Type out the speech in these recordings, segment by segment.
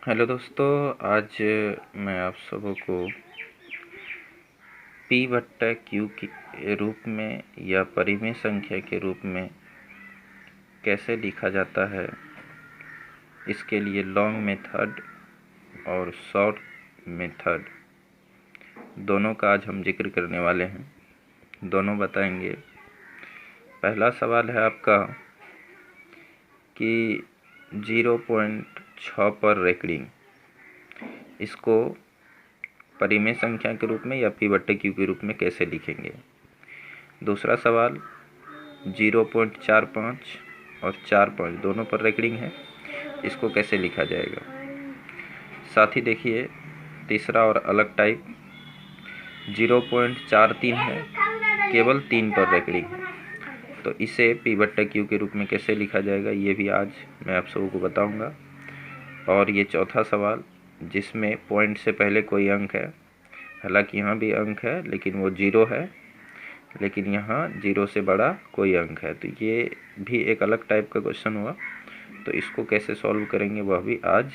Hello दोस्तों, आज मैं आप सबों को P बट्टा Q के रूप में या परिमेय संख्या के रूप में कैसे लिखा जाता है, इसके लिए लॉन्ग मेथड और शॉर्ट मेथड दोनों का आज हम जिक्र करने वाले हैं। दोनों बताएंगे। पहला सवाल है आपका कि 0.6 पर रेकरिंग, इसको परिमेय संख्या के रूप में या P बट्टे Q के रूप में कैसे लिखेंगे। दूसरा सवाल 0.45 और 4.5 दोनों पर रेकरिंग है, इसको कैसे लिखा जाएगा। साथ ही देखिए तीसरा और अलग टाइप 0.43 है, केवल 3 पर रेकरिंग है, तो इसे P बट्टा Q के रूप में कैसे लिखा जाएगा, ये भी आज मैं आप सबको बताऊंगा। और ये चौथा सवाल जिसमें पॉइंट से पहले कोई अंक है, हालांकि यहाँ भी अंक है लेकिन वो 0 है, लेकिन यहाँ 0 से बड़ा कोई अंक है, तो ये भी एक अलग टाइप का क्वेश्चन हुआ। तो इसको कैसे सॉल्व करेंगे वह भी आज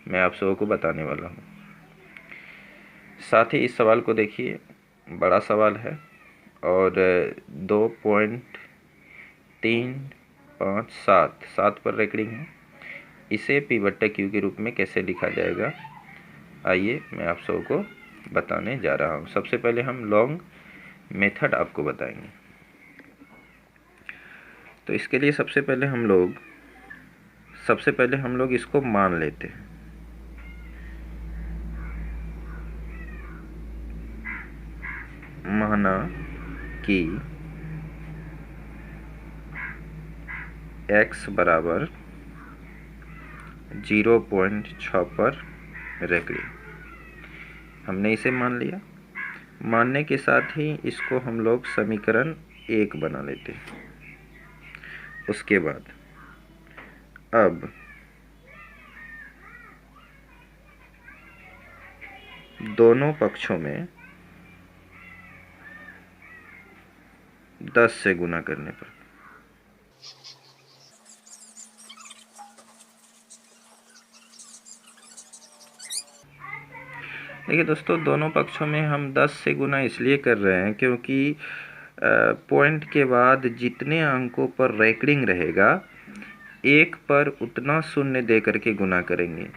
मैं आप सबको बताने वाला हूँ। साथ ही इस सवाल को देखिए, बड़ा सवाल है और 2.357 पर रेकरिंग है, इसे P बट्टा Q के रूप में कैसे लिखा जाएगा, आइए मैं आप सबको बताने जा रहा हूँ। सबसे पहले हम लॉन्ग मेथड आपको बताएंगे। तो इसके लिए सबसे पहले हम लोग इसको मान लेते हैं। माना कि x बराबर 0.6 पर रेकरिंग, हमने इसे मान लिया। मानने के साथ ही इसको हम लोग समीकरण 1 बना लेते हैं। उसके बाद अब दोनों पक्षों में 10 से गुना करने पर देखिए दोस्तों, दोनों पक्षों में हम 10 से गुना इसलिए कर रहे हैं क्योंकि पॉइंट के बाद जितने अंकों पर रेकरिंग रहेगा, 1 पर उतना शून्य दे करके गुना करेंगे।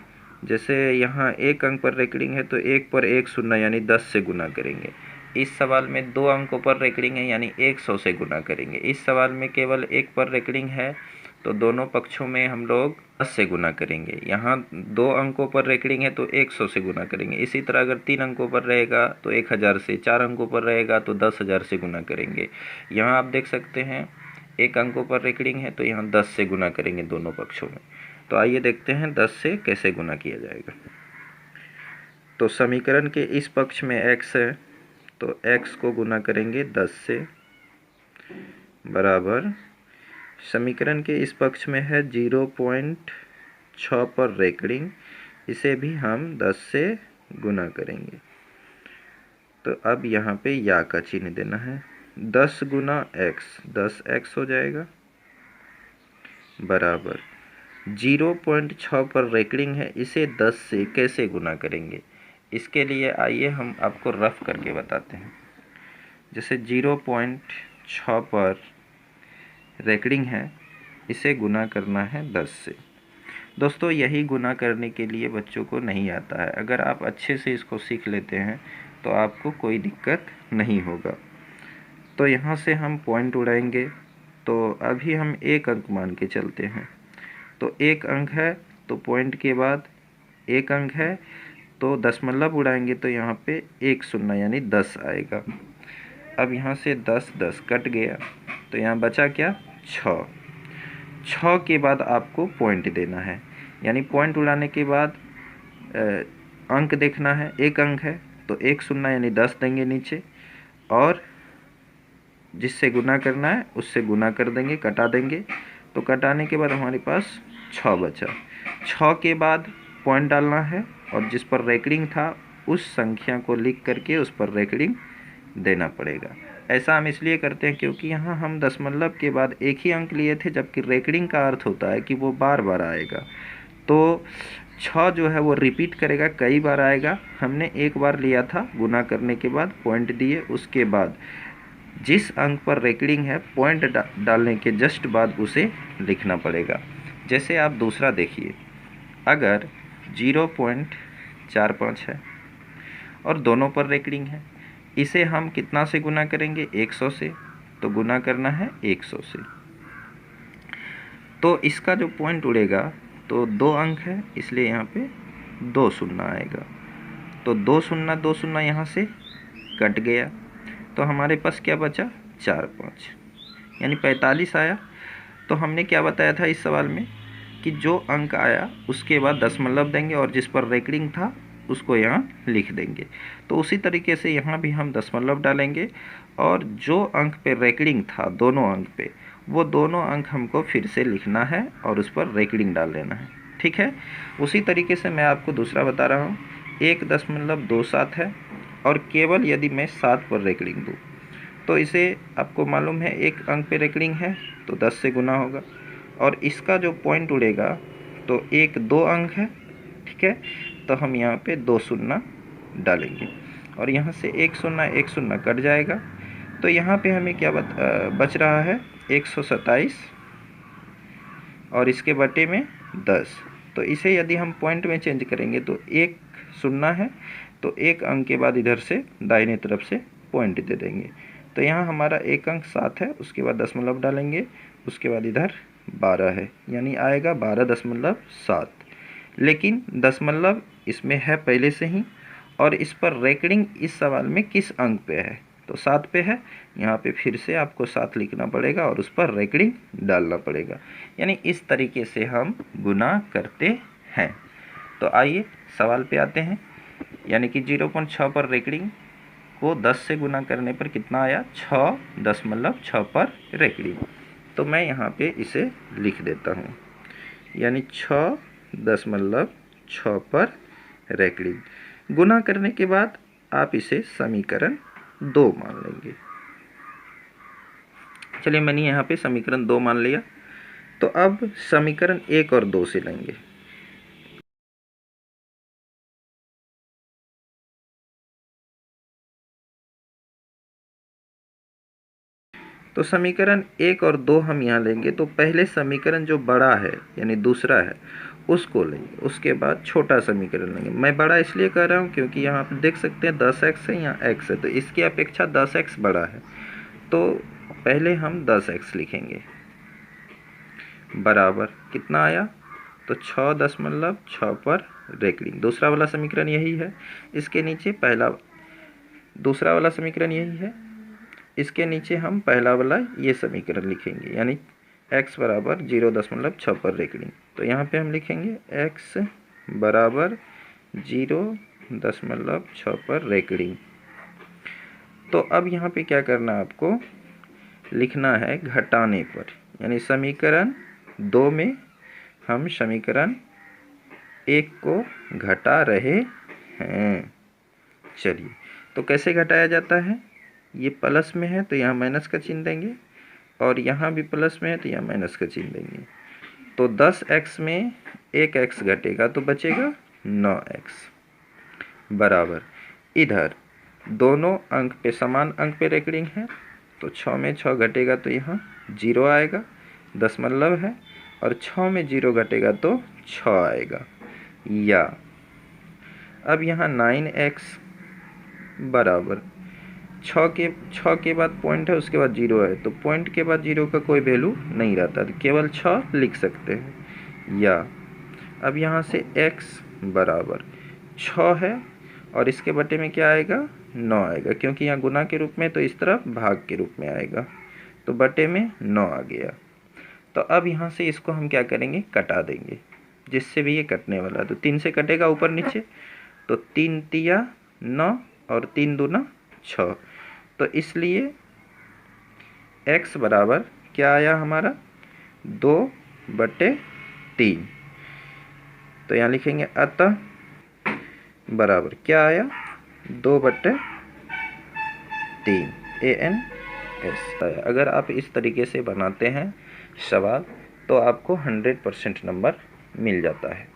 जैसे यहाँ 1 अंक पर रेकरिंग है तो 1 पर 1 शून्य यानी 10 से गुना करेंगे। इस सवाल में 2 अंकों पर रेकरिंग है यानी 100 से गुना करेंगे। इस सवाल में केवल 1 पर रेकरिंग है तो दोनों पक्षों में हम लोग 10 से गुना करेंगे। यहाँ 2 अंकों पर रेकरिंग है तो 100 से गुना करेंगे। इसी तरह अगर 3 अंकों पर रहेगा तो 1000 से, 4 अंकों पर रहेगा तो 10,000 से गुना करेंगे। यहाँ आप देख सकते हैं 1 अंकों पर रेकरिंग है तो यहाँ 10 से गुना करेंगे दोनों पक्षों में। तो आइए देखते हैं 10 से कैसे गुना किया जाएगा। तो समीकरण के इस पक्ष में x है तो x को गुना करेंगे 10 से, बराबर समीकरण के इस पक्ष में है 0.6 पर रेकरिंग, इसे भी हम 10 से गुना करेंगे। तो अब यहाँ पे या का चिन्ह देना है। 10 गुना x 10x हो जाएगा, बराबर 0.6 पर रेकरिंग है, इसे 10 से कैसे गुना करेंगे। इसके लिए आइए हम आपको रफ करके बताते हैं। जैसे 0.6 पर रेकरिंग है, इसे गुना करना है 10 से। दोस्तों यही गुना करने के लिए बच्चों को नहीं आता है। अगर आप अच्छे से इसको सीख लेते हैं तो आपको कोई दिक्कत नहीं होगा। तो यहाँ से हम पॉइंट उड़ाएंगे, तो अभी हम 1 अंक मान के चलते हैं। तो 1 अंक है तो पॉइंट के बाद 1 अंक है तो दशमलव उड़ाएंगे तो यहाँ पे 1 शून्य यानी 10 आएगा। अब यहाँ से 10 10 कट गया तो यहाँ बचा क्या, 6। 6 के बाद आपको पॉइंट देना है, यानी पॉइंट उड़ाने के बाद अंक देखना है। 1 अंक है तो 1 शून्य यानी 10 देंगे नीचे, और जिससे गुना करना है उससे गुना कर देंगे, कटा देंगे। तो कटाने के बाद हमारे पास 6 बचा। 6 के बाद पॉइंट डालना है और जिस पर रेकरिंग था उस संख्या को लिख करके उस पर रेकरिंग देना पड़ेगा। ऐसा हम इसलिए करते हैं क्योंकि यहाँ हम दशमलव के बाद 1 ही अंक लिए थे, जबकि रेकरिंग का अर्थ होता है कि वो बार बार आएगा। तो 6 जो है वो रिपीट करेगा, कई बार आएगा। हमने एक बार लिया था, गुना करने के बाद पॉइंट दिए, उसके बाद जिस अंक पर रेकरिंग है पॉइंट डालने के जस्ट बाद उसे लिखना पड़ेगा। जैसे आप दूसरा देखिए, अगर 0.45 है और दोनों पर रेकरिंग है, इसे हम कितना से गुना करेंगे? 100 से। तो गुना करना है 100 से, तो इसका जो पॉइंट उड़ेगा तो 2 अंक है, इसलिए यहाँ पे 2 शून्य आएगा। तो 2 शून्य यहाँ से कट गया, तो हमारे पास क्या बचा? 4 5, यानी 45 आया। तो हमने क्या बताया था इस सवाल में कि जो अंक आया उसके बाद दशमलव देंगे और जिस पर रेकरिंग था उसको यहाँ लिख देंगे। तो उसी तरीके से यहाँ भी हम दशमलव डालेंगे और जो अंक पे रेकरिंग था दोनों अंक पे, वो दोनों अंक हमको फिर से लिखना है और उस पर रेकरिंग डाल देना है। ठीक है। उसी तरीके से मैं आपको दूसरा बता रहा हूँ, 1.27 है और केवल यदि मैं 7 पर रेकरिंग दूँ तो इसे आपको मालूम है एक अंक पे रेकरिंग है तो 10 से गुना होगा, और इसका जो पॉइंट उड़ेगा तो 2 अंक है। ठीक है, तो हम यहाँ पे 2 शून्य डालेंगे और यहाँ से 1 शून्य कट जाएगा। तो यहाँ पे हमें क्या बच रहा है? 127 और इसके बटे में 10। तो इसे यदि हम पॉइंट में चेंज करेंगे तो 1 शून्य है, तो 1 अंक के बाद इधर से दाहिने तरफ से पॉइंट दे देंगे। तो यहाँ हमारा 1 अंक 7 है, उसके बाद दशमलव डालेंगे, उसके बाद इधर 12 है, यानी आएगा 12.7। लेकिन दशमलव इसमें है पहले से ही, और इस पर रेकरिंग इस सवाल में किस अंक पे है? तो 7 पे है। यहाँ पे फिर से आपको 7 लिखना पड़ेगा और उस पर रेकरिंग डालना पड़ेगा। यानी इस तरीके से हम गुना करते हैं। तो आइए सवाल पे आते हैं। यानी कि 0.6 पर रेकरिंग को 10 से गुना करने पर कितना आया? 6.6 पर रेकरिंग। तो मैं यहाँ पे इसे लिख देता हूँ, यानी 6.6 पर रेकरिंग। गुना करने के बाद आप इसे समीकरण 2 मान लेंगे। चलिए मैंने यहाँ पे समीकरण 2 मान लिया। तो अब समीकरण 1 और 2 से लेंगे। तो समीकरण 1 और 2 हम यहाँ लेंगे। तो पहले समीकरण जो बड़ा है यानी दूसरा है उसको लेंगे, उसके बाद छोटा समीकरण लेंगे। मैं बड़ा इसलिए कर रहा हूँ क्योंकि यहाँ आप देख सकते हैं 10x है, यहाँ x है, तो इसकी अपेक्षा 10x बड़ा है। तो पहले हम 10x लिखेंगे, बराबर कितना आया? तो 6.6 पर रेकरिंग। दूसरा वाला समीकरण यही है, इसके नीचे दूसरा वाला समीकरण यही है, इसके नीचे हम पहला वाला ये समीकरण लिखेंगे, यानी x बराबर 0.6 पर रेकरिंग। तो यहाँ पे हम लिखेंगे x बराबर 0.6 पर रेकरिंग। तो अब यहाँ पे क्या करना है आपको? लिखना है घटाने पर, यानी समीकरण 2 में हम समीकरण 1 को घटा रहे हैं। चलिए, तो कैसे घटाया जाता है? ये प्लस में है तो यहाँ माइनस का चिन्ह देंगे, और यहाँ भी प्लस में है तो यहाँ माइनस का चिन्ह देंगे। तो 10x में 1x घटेगा तो बचेगा 9x, बराबर इधर दोनों अंक पे समान अंक पे रेकरिंग है, तो 6 में 6 घटेगा तो यहाँ 0 आएगा, दशमलव है, और 6 में 0 घटेगा तो 6 आएगा। या अब यहाँ 9x बराबर 6 के बाद पॉइंट है, उसके बाद 0 है, तो पॉइंट के बाद 0 का कोई वैल्यू नहीं रहता, तो केवल 6 लिख सकते हैं। या अब यहाँ से x बराबर 6 है और इसके बटे में क्या आएगा? 9 आएगा, क्योंकि यहाँ गुना के रूप में तो इस तरफ भाग के रूप में आएगा, तो बटे में 9 आ गया। तो अब यहाँ से इसको हम क्या करेंगे? कटा देंगे, जिससे भी ये कटने वाला है। तो 3 से कटेगा ऊपर नीचे, तो 3 तिया 9 और 3 दूना 6। तो इसलिए x बराबर क्या आया हमारा? 2/3। तो यहाँ लिखेंगे अतः बराबर क्या आया? 2/3 ANS। अगर आप इस तरीके से बनाते हैं सवाल तो आपको 100% नंबर मिल जाता है।